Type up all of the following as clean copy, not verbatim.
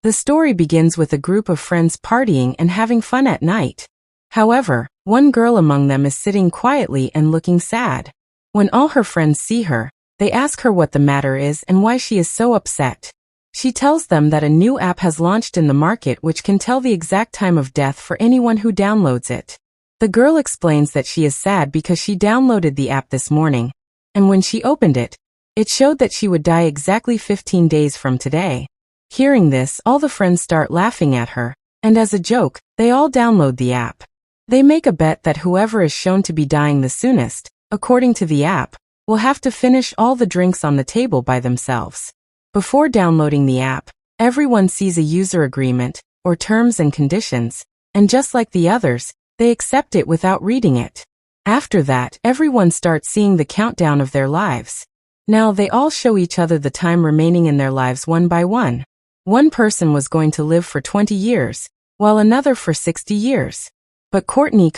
The story begins with a group of friends partying and having fun at night. However, one girl among them is sitting quietly and looking sad. When all her friends see her, they ask her what the matter is and why she is so upset. She tells them that a new app has launched in the market which can tell the exact time of death for anyone who downloads it. The girl explains that she is sad because she downloaded the app this morning, and when she opened it, it showed that she would die exactly 15 days from today. Hearing this, all the friends start laughing at her, and as a joke, they all download the app. They make a bet that whoever is shown to be dying the soonest, according to the app, will have to finish all the drinks on the table by themselves. Before downloading the app, everyone sees a user agreement, or terms and conditions, and just like the others, they accept it without reading it. After that, everyone starts seeing the countdown of their lives. Now they all show each other the time remaining in their lives one by one. One person was going to live for 20 years, while another for 60 years. But Courtney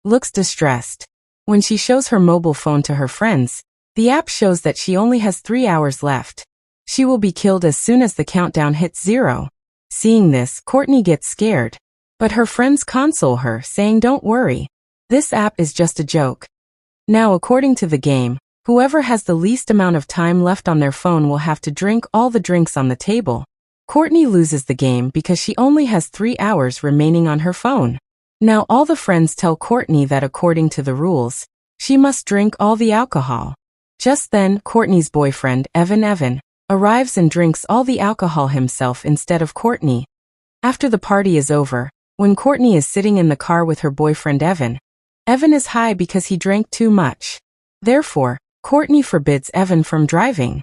looks distressed. When she shows her mobile phone to her friends, the app shows that she only has 3 hours left. She will be killed as soon as the countdown hits 0. Seeing this, Courtney gets scared. But her friends console her, saying don't worry. This app is just a joke. Now according to the game, whoever has the least amount of time left on their phone will have to drink all the drinks on the table. Courtney loses the game because she only has 3 hours remaining on her phone. Now all the friends tell Courtney that according to the rules, she must drink all the alcohol. Just then, Courtney's boyfriend, Evan, arrives and drinks all the alcohol himself instead of Courtney. After the party is over, when Courtney is sitting in the car with her boyfriend Evan is high because he drank too much. Therefore, Courtney forbids Evan from driving.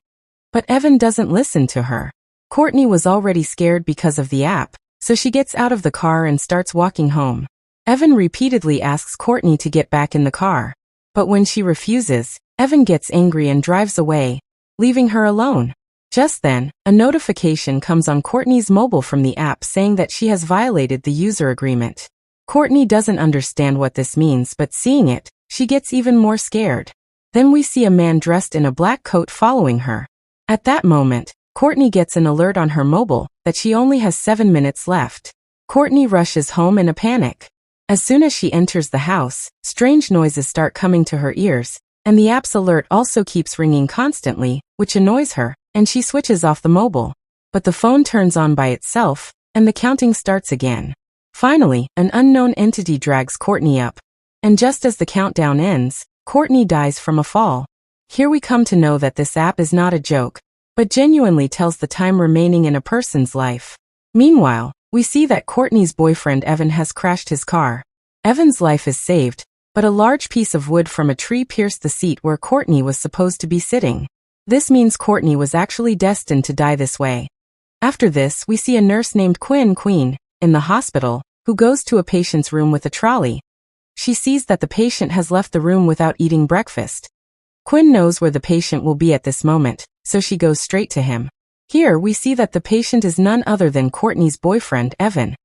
But Evan doesn't listen to her. Courtney was already scared because of the app, so she gets out of the car and starts walking home. Evan repeatedly asks Courtney to get back in the car. But when she refuses, Evan gets angry and drives away, leaving her alone. Just then, a notification comes on Courtney's mobile from the app saying that she has violated the user agreement. Courtney doesn't understand what this means, but seeing it, she gets even more scared. Then we see a man dressed in a black coat following her. At that moment, Courtney gets an alert on her mobile that she only has 7 minutes left. Courtney rushes home in a panic. As soon as she enters the house, strange noises start coming to her ears, and the app's alert also keeps ringing constantly, which annoys her, and she switches off the mobile. But the phone turns on by itself, and the counting starts again. Finally, an unknown entity drags Courtney up. And just as the countdown ends, Courtney dies from a fall. Here we come to know that this app is not a joke, but genuinely tells the time remaining in a person's life. Meanwhile, we see that Courtney's boyfriend Evan has crashed his car. Evan's life is saved, but a large piece of wood from a tree pierced the seat where Courtney was supposed to be sitting. This means Courtney was actually destined to die this way. After this, we see a nurse named Queen, in the hospital, who goes to a patient's room with a trolley. She sees that the patient has left the room without eating breakfast. Quinn knows where the patient will be at this moment, so she goes straight to him. Here we see that the patient is none other than Courtney's boyfriend, Evan.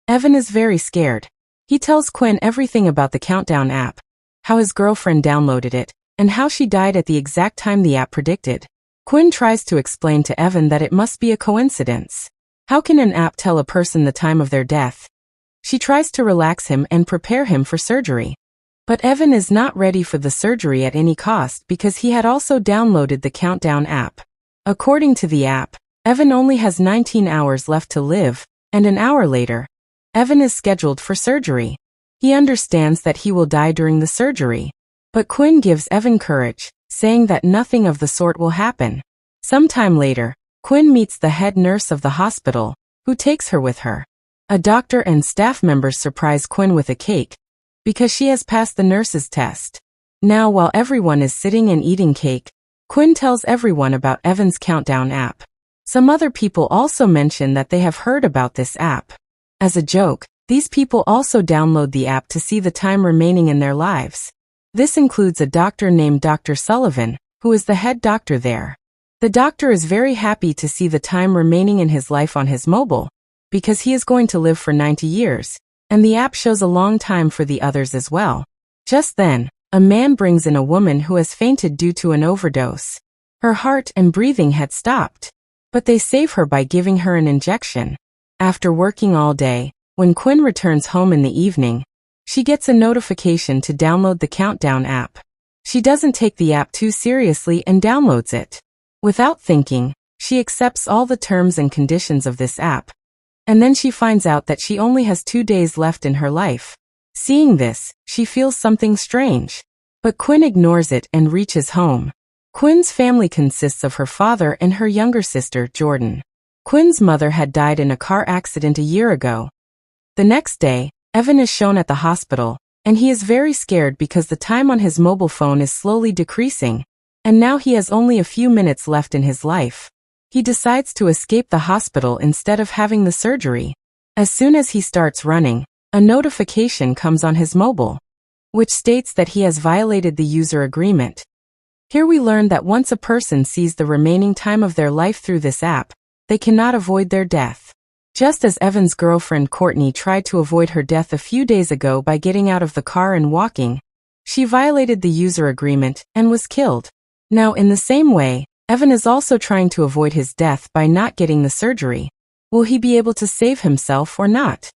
Evan is very scared. He tells Quinn everything about the countdown app, how his girlfriend downloaded it, and how she died at the exact time the app predicted. Quinn tries to explain to Evan that it must be a coincidence. How can an app tell a person the time of their death? She tries to relax him and prepare him for surgery. But Evan is not ready for the surgery at any cost because he had also downloaded the countdown app. According to the app, Evan only has 19 hours left to live, and an hour later, Evan is scheduled for surgery. He understands that he will die during the surgery. But Quinn gives Evan courage, saying that nothing of the sort will happen. Sometime later, Quinn meets the head nurse of the hospital, who takes her with her. A doctor and staff members surprise Quinn with a cake, because she has passed the nurse's test. Now while everyone is sitting and eating cake, Quinn tells everyone about Evan's countdown app. Some other people also mention that they have heard about this app. As a joke, these people also download the app to see the time remaining in their lives. This includes a doctor named Dr. Sullivan, who is the head doctor there. The doctor is very happy to see the time remaining in his life on his mobile, because he is going to live for 90 years, and the app shows a long time for the others as well. Just then, a man brings in a woman who has fainted due to an overdose. Her heart and breathing had stopped. but they save her by giving her an injection. After working all day, when Quinn returns home in the evening, she gets a notification to download the Countdown app. She doesn't take the app too seriously and downloads it. Without thinking, she accepts all the terms and conditions of this app. And then she finds out that she only has 2 days left in her life. Seeing this, she feels something strange. But Quinn ignores it and reaches home. Quinn's family consists of her father and her younger sister, Jordan. Quinn's mother had died in a car accident a year ago. The next day, Evan is shown at the hospital, and he is very scared because the time on his mobile phone is slowly decreasing, and now he has only a few minutes left in his life. He decides to escape the hospital instead of having the surgery. As soon as he starts running, a notification comes on his mobile, which states that he has violated the user agreement. Here we learn that once a person sees the remaining time of their life through this app, they cannot avoid their death. Just as Evan's girlfriend Courtney tried to avoid her death a few days ago by getting out of the car and walking, she violated the user agreement and was killed. Now in the same way, Evan is also trying to avoid his death by not getting the surgery. Will he be able to save himself or not?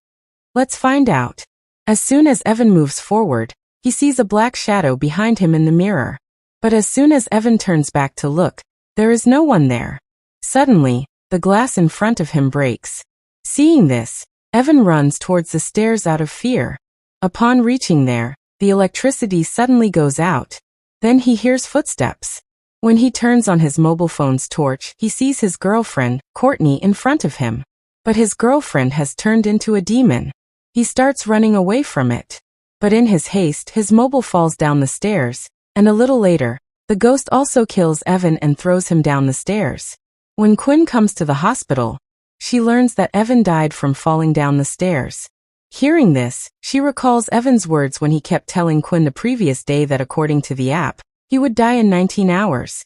Let's find out. As soon as Evan moves forward, he sees a black shadow behind him in the mirror. But as soon as Evan turns back to look, there is no one there. Suddenly, the glass in front of him breaks. Seeing this, Evan runs towards the stairs out of fear. Upon reaching there, the electricity suddenly goes out. Then he hears footsteps. When he turns on his mobile phone's torch, he sees his girlfriend, Courtney, in front of him. But his girlfriend has turned into a demon. He starts running away from it. But in his haste, his mobile falls down the stairs, and a little later, the ghost also kills Evan and throws him down the stairs. When Quinn comes to the hospital, she learns that Evan died from falling down the stairs. Hearing this, she recalls Evan's words when he kept telling Quinn the previous day that according to the app, he would die in 19 hours.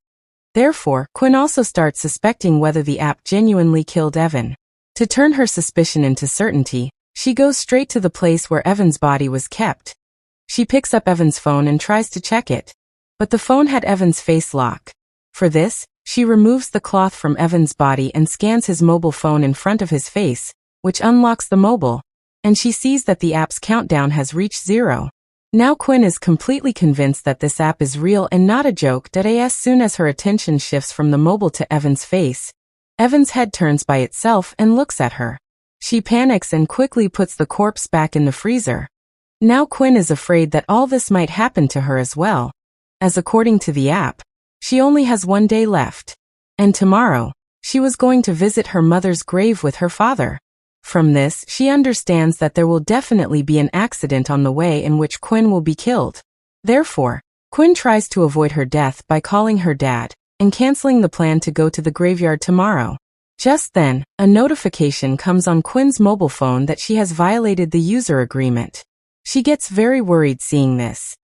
Therefore, Quinn also starts suspecting whether the app genuinely killed Evan. To turn her suspicion into certainty, she goes straight to the place where Evan's body was kept. She picks up Evan's phone and tries to check it. But the phone had Evan's face lock. For this, she removes the cloth from Evan's body and scans his mobile phone in front of his face, which unlocks the mobile, and she sees that the app's countdown has reached 0. Now Quinn is completely convinced that this app is real and not a joke. As soon as her attention shifts from the mobile to Evan's face, Evan's head turns by itself and looks at her. She panics and quickly puts the corpse back in the freezer. Now Quinn is afraid that all this might happen to her as well, as according to the app, she only has 1 day left. And tomorrow, she was going to visit her mother's grave with her father. From this, she understands that there will definitely be an accident on the way in which Quinn will be killed. Therefore, Quinn tries to avoid her death by calling her dad and canceling the plan to go to the graveyard tomorrow. Just then, a notification comes on Quinn's mobile phone that she has violated the user agreement. She gets very worried seeing this.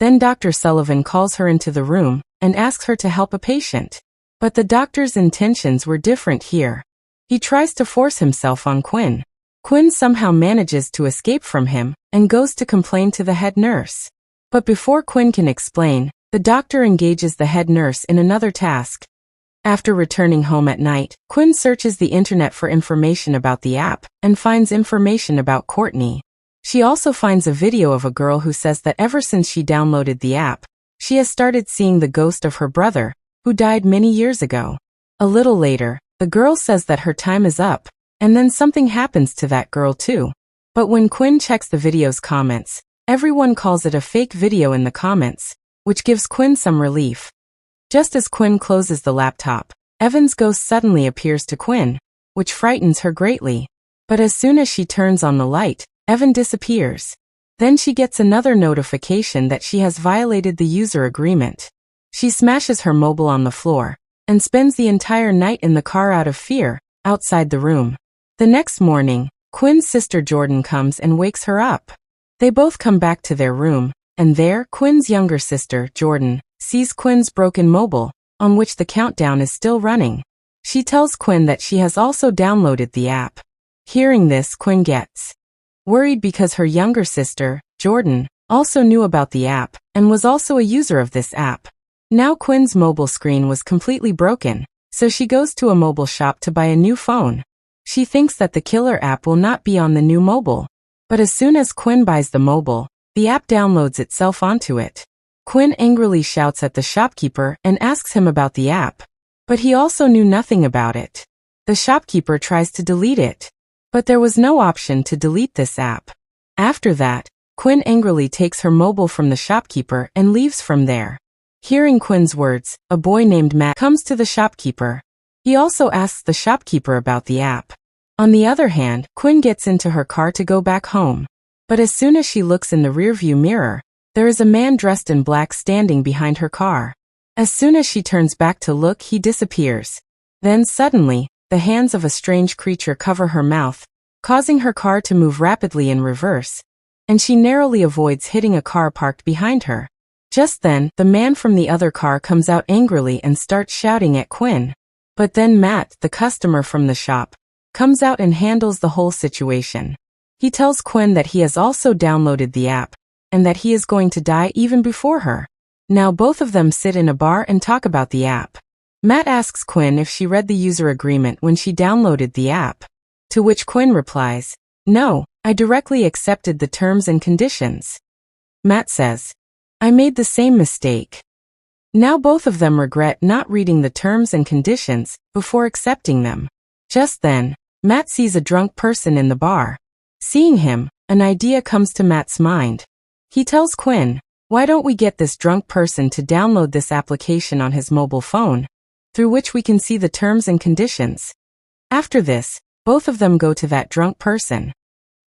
Then Dr. Sullivan calls her into the room and asks her to help a patient. But the doctor's intentions were different here. He tries to force himself on Quinn. Quinn somehow manages to escape from him and goes to complain to the head nurse. But before Quinn can explain, the doctor engages the head nurse in another task. After returning home at night, Quinn searches the internet for information about the app and finds information about Courtney. She also finds a video of a girl who says that ever since she downloaded the app, she has started seeing the ghost of her brother, who died many years ago. A little later, the girl says that her time is up, and then something happens to that girl too. But when Quinn checks the video's comments, everyone calls it a fake video in the comments, which gives Quinn some relief. Just as Quinn closes the laptop, Evan's ghost suddenly appears to Quinn, which frightens her greatly. But as soon as she turns on the light, Evan disappears. Then she gets another notification that she has violated the user agreement. She smashes her mobile on the floor and spends the entire night in the car out of fear, outside the room. The next morning, Quinn's sister Jordan comes and wakes her up. They both come back to their room, and there, Quinn's younger sister, Jordan, sees Quinn's broken mobile, on which the countdown is still running. She tells Quinn that she has also downloaded the app. Hearing this, Quinn gets worried because her younger sister, Jordan, also knew about the app and was also a user of this app. Now Quinn's mobile screen was completely broken, So she goes to a mobile shop to buy a new phone. She thinks that the killer app will not be on the new mobile. But as soon as Quinn buys the mobile, the app downloads itself onto it. Quinn angrily shouts at the shopkeeper and asks him about the app. But he also knew nothing about it. The shopkeeper tries to delete it. But there was no option to delete this app. After that, Quinn angrily takes her mobile from the shopkeeper and leaves from there. Hearing Quinn's words, a boy named Matt comes to the shopkeeper. He also asks the shopkeeper about the app. On the other hand, Quinn gets into her car to go back home. But as soon as she looks in the rearview mirror, there is a man dressed in black standing behind her car. As soon as she turns back to look, he disappears. Then suddenly, the hands of a strange creature cover her mouth, causing her car to move rapidly in reverse, and she narrowly avoids hitting a car parked behind her. Just then, the man from the other car comes out angrily and starts shouting at Quinn. But then Matt, the customer from the shop, comes out and handles the whole situation. He tells Quinn that he has also downloaded the app, and that he is going to die even before her. Now both of them sit in a bar and talk about the app. Matt asks Quinn if she read the user agreement when she downloaded the app. To which Quinn replies, "No, I directly accepted the terms and conditions." Matt says, "I made the same mistake." Now both of them regret not reading the terms and conditions before accepting them. Just then, Matt sees a drunk person in the bar. Seeing him, an idea comes to Matt's mind. He tells Quinn, "Why don't we get this drunk person to download this application on his mobile phone, through which we can see the terms and conditions?" After this, both of them go to that drunk person,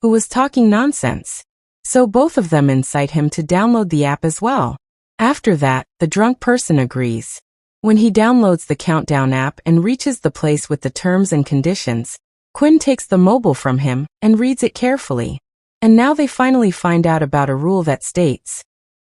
who was talking nonsense. So both of them incite him to download the app as well. After that, the drunk person agrees. When he downloads the countdown app and reaches the place with the terms and conditions, Quinn takes the mobile from him and reads it carefully. And now they finally find out about a rule that states,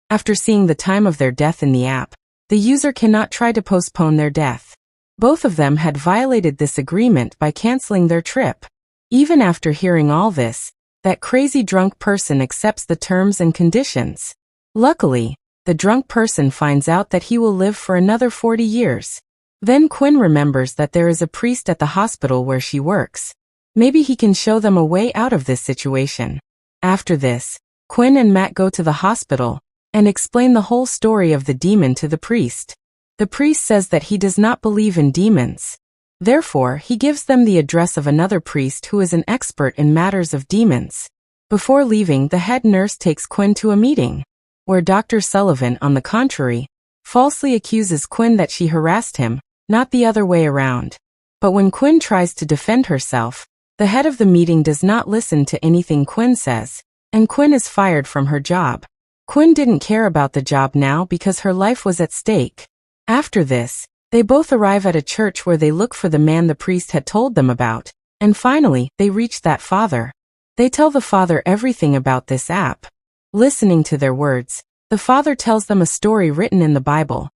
after seeing the time of their death in the app, the user cannot try to postpone their death. Both of them had violated this agreement by canceling their trip. Even after hearing all this, that crazy drunk person accepts the terms and conditions. Luckily, the drunk person finds out that he will live for another 40 years. Then Quinn remembers that there is a priest at the hospital where she works. Maybe he can show them a way out of this situation. After this, Quinn and Matt go to the hospital and explain the whole story of the demon to the priest. The priest says that he does not believe in demons. Therefore, he gives them the address of another priest who is an expert in matters of demons. Before leaving, the head nurse takes Quinn to a meeting, where Dr. Sullivan, on the contrary, falsely accuses Quinn that she harassed him, not the other way around. But when Quinn tries to defend herself, the head of the meeting does not listen to anything Quinn says, and Quinn is fired from her job. Quinn didn't care about the job now because her life was at stake. After this, they both arrive at a church where they look for the man the priest had told them about, and finally, they reach that father. They tell the father everything about this app. Listening to their words, the father tells them a story written in the Bible.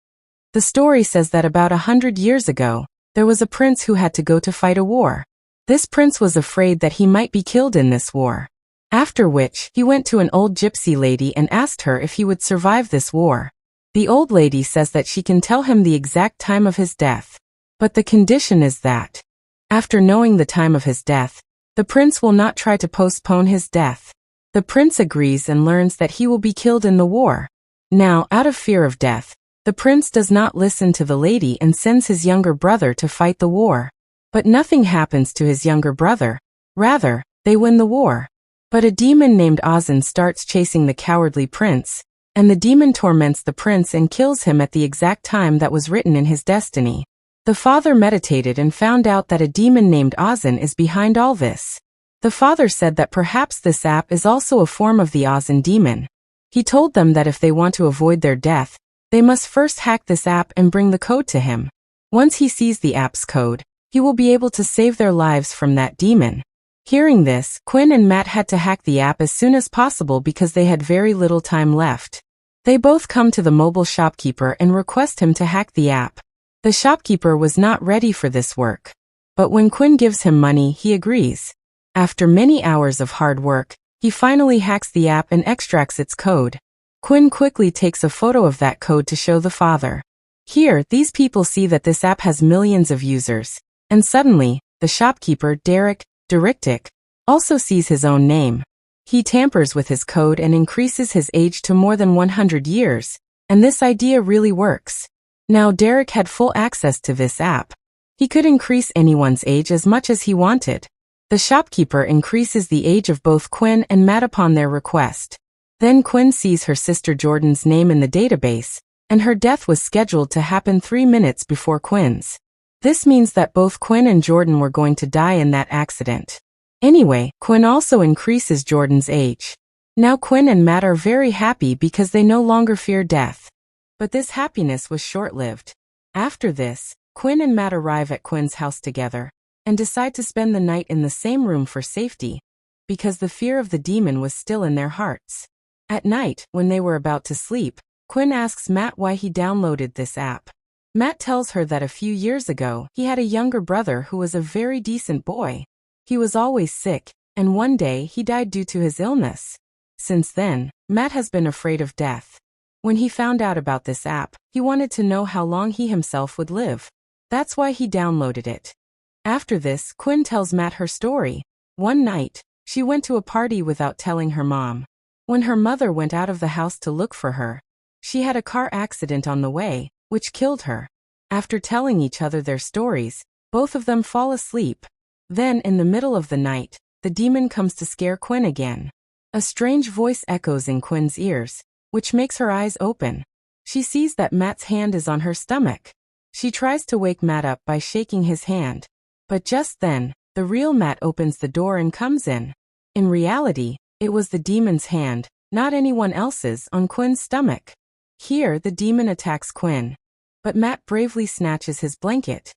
The story says that about 100 years ago, there was a prince who had to go to fight a war. This prince was afraid that he might be killed in this war. After which, he went to an old gypsy lady and asked her if he would survive this war. The old lady says that she can tell him the exact time of his death. But the condition is that, after knowing the time of his death, the prince will not try to postpone his death. The prince agrees and learns that he will be killed in the war. Now, out of fear of death, the prince does not listen to the lady and sends his younger brother to fight the war. But nothing happens to his younger brother. Rather, they win the war. But a demon named Ozan starts chasing the cowardly prince, and the demon torments the prince and kills him at the exact time that was written in his destiny. The father meditated and found out that a demon named Ozan is behind all this. The father said that perhaps this app is also a form of the Ozan demon. He told them that if they want to avoid their death, they must first hack this app and bring the code to him. Once he sees the app's code, he will be able to save their lives from that demon. Hearing this, Quinn and Matt had to hack the app as soon as possible because they had very little time left. They both come to the mobile shopkeeper and request him to hack the app. The shopkeeper was not ready for this work. But when Quinn gives him money, he agrees. After many hours of hard work, he finally hacks the app and extracts its code. Quinn quickly takes a photo of that code to show the father. Here, these people see that this app has millions of users. And suddenly, the shopkeeper, Derek, also sees his own name. He tampers with his code and increases his age to more than 100 years. And this idea really works. Now Derek had full access to this app. He could increase anyone's age as much as he wanted. The shopkeeper increases the age of both Quinn and Matt upon their request. Then Quinn sees her sister Jordan's name in the database, and her death was scheduled to happen 3 minutes before Quinn's. This means that both Quinn and Jordan were going to die in that accident. Anyway, Quinn also increases Jordan's age. Now Quinn and Matt are very happy because they no longer fear death. But this happiness was short-lived. After this, Quinn and Matt arrive at Quinn's house together and decide to spend the night in the same room for safety, because the fear of the demon was still in their hearts. At night, when they were about to sleep, Quinn asks Matt why he downloaded this app. Matt tells her that a few years ago, he had a younger brother who was a very decent boy. He was always sick, and one day he died due to his illness. Since then, Matt has been afraid of death. When he found out about this app, he wanted to know how long he himself would live. That's why he downloaded it. After this, Quinn tells Matt her story. One night, she went to a party without telling her mom. When her mother went out of the house to look for her, she had a car accident on the way, which killed her. After telling each other their stories, both of them fall asleep. Then, in the middle of the night, the demon comes to scare Quinn again. A strange voice echoes in Quinn's ears, which makes her eyes open. She sees that Matt's hand is on her stomach. She tries to wake Matt up by shaking his hand. But just then, the real Matt opens the door and comes in. In reality, it was the demon's hand, not anyone else's, on Quinn's stomach. Here, the demon attacks Quinn. But Matt bravely snatches his blanket,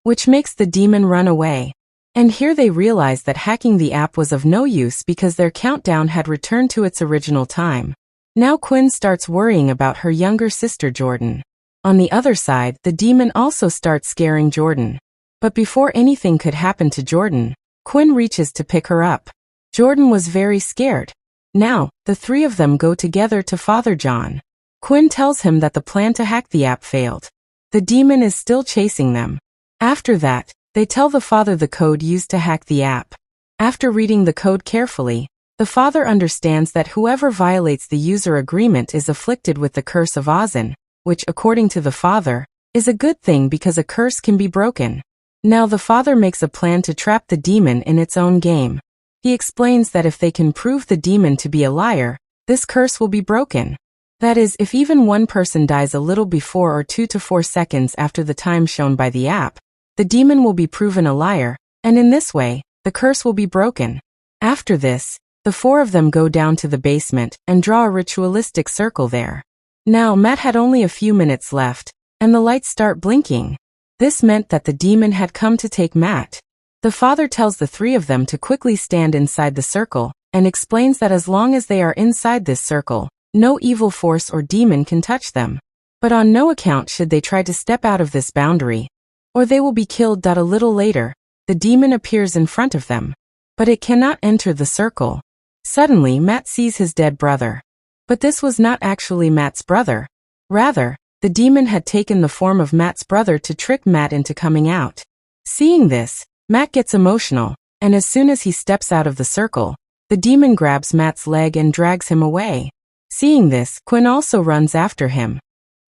which makes the demon run away. And here they realize that hacking the app was of no use because their countdown had returned to its original time. Now Quinn starts worrying about her younger sister Jordan. On the other side, the demon also starts scaring Jordan. But before anything could happen to Jordan, Quinn reaches to pick her up. Jordan was very scared. Now, the three of them go together to Father John. Quinn tells him that the plan to hack the app failed. The demon is still chasing them. After that, they tell the father the code used to hack the app. After reading the code carefully, the father understands that whoever violates the user agreement is afflicted with the curse of Ozan, which, according to the father, is a good thing because a curse can be broken. Now the father makes a plan to trap the demon in its own game. He explains that if they can prove the demon to be a liar, this curse will be broken. That is, if even one person dies a little before or 2 to 4 seconds after the time shown by the app, the demon will be proven a liar, and in this way, the curse will be broken. After this, the four of them go down to the basement and draw a ritualistic circle there. Now Matt had only a few minutes left, and the lights start blinking. This meant that the demon had come to take Matt. The father tells the three of them to quickly stand inside the circle, and explains that as long as they are inside this circle, no evil force or demon can touch them. But on no account should they try to step out of this boundary, or they will be killed. A little later, the demon appears in front of them, but it cannot enter the circle. Suddenly Matt sees his dead brother. But this was not actually Matt's brother. Rather, the demon had taken the form of Matt's brother to trick Matt into coming out. Seeing this, Matt gets emotional, and as soon as he steps out of the circle, the demon grabs Matt's leg and drags him away. Seeing this, Quinn also runs after him.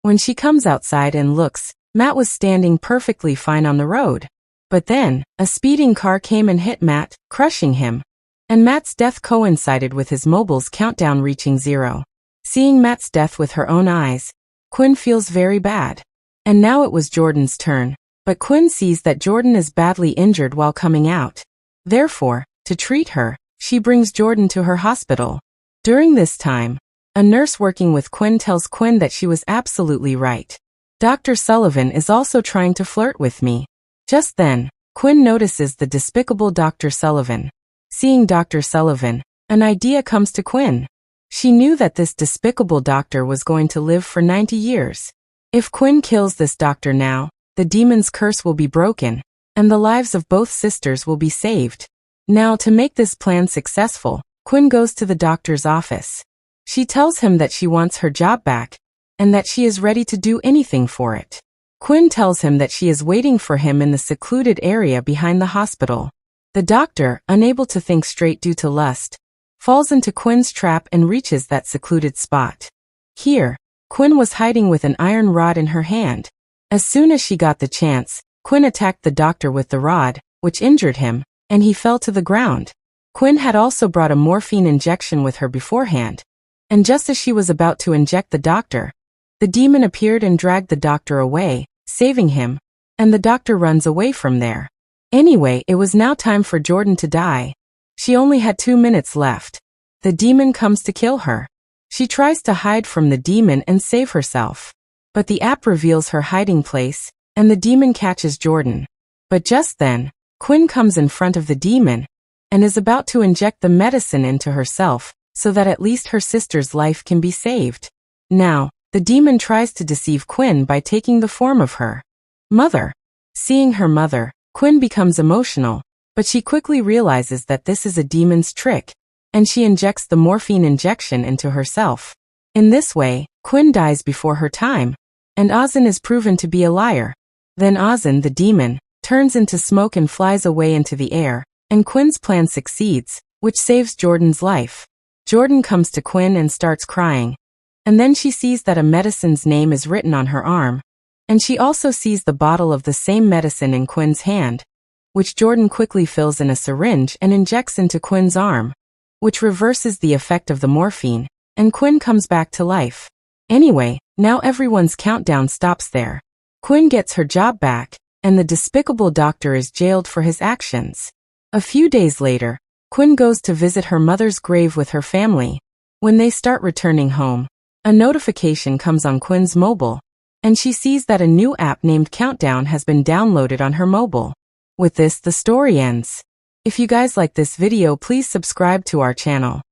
When she comes outside and looks, Matt was standing perfectly fine on the road. But then, a speeding car came and hit Matt, crushing him. And Matt's death coincided with his mobile's countdown reaching 0. Seeing Matt's death with her own eyes, Quinn feels very bad. And now it was Jordan's turn. But Quinn sees that Jordan is badly injured while coming out. Therefore, to treat her, she brings Jordan to her hospital. During this time, a nurse working with Quinn tells Quinn that she was absolutely right. Dr. Sullivan is also trying to flirt with me. Just then, Quinn notices the despicable Dr. Sullivan. Seeing Dr. Sullivan, an idea comes to Quinn. She knew that this despicable doctor was going to live for 90 years. If Quinn kills this doctor now, the demon's curse will be broken, and the lives of both sisters will be saved. Now, to make this plan successful, Quinn goes to the doctor's office. She tells him that she wants her job back, and that she is ready to do anything for it. Quinn tells him that she is waiting for him in the secluded area behind the hospital. The doctor, unable to think straight due to lust, falls into Quinn's trap and reaches that secluded spot. Here, Quinn was hiding with an iron rod in her hand. As soon as she got the chance, Quinn attacked the doctor with the rod, which injured him, and he fell to the ground. Quinn had also brought a morphine injection with her beforehand, and just as she was about to inject the doctor, the demon appeared and dragged the doctor away, saving him, and the doctor runs away from there. Anyway, it was now time for Jordan to die. She only had 2 minutes left. The demon comes to kill her. She tries to hide from the demon and save herself. But the app reveals her hiding place, and the demon catches Jordan. But just then, Quinn comes in front of the demon, and is about to inject the medicine into herself, so that at least her sister's life can be saved. Now, the demon tries to deceive Quinn by taking the form of her mother. Seeing her mother, Quinn becomes emotional, but she quickly realizes that this is a demon's trick, and she injects the morphine injection into herself. In this way, Quinn dies before her time, and Ozan is proven to be a liar. Then Ozan, the demon, turns into smoke and flies away into the air, and Quinn's plan succeeds, which saves Jordan's life. Jordan comes to Quinn and starts crying. And then she sees that a medicine's name is written on her arm, and she also sees the bottle of the same medicine in Quinn's hand, which Jordan quickly fills in a syringe and injects into Quinn's arm, which reverses the effect of the morphine, and Quinn comes back to life. Anyway, now everyone's countdown stops there. Quinn gets her job back, and the despicable doctor is jailed for his actions. A few days later, Quinn goes to visit her mother's grave with her family. When they start returning home, a notification comes on Quinn's mobile, and she sees that a new app named Countdown has been downloaded on her mobile. With this, the story ends. If you guys like this video, please subscribe to our channel.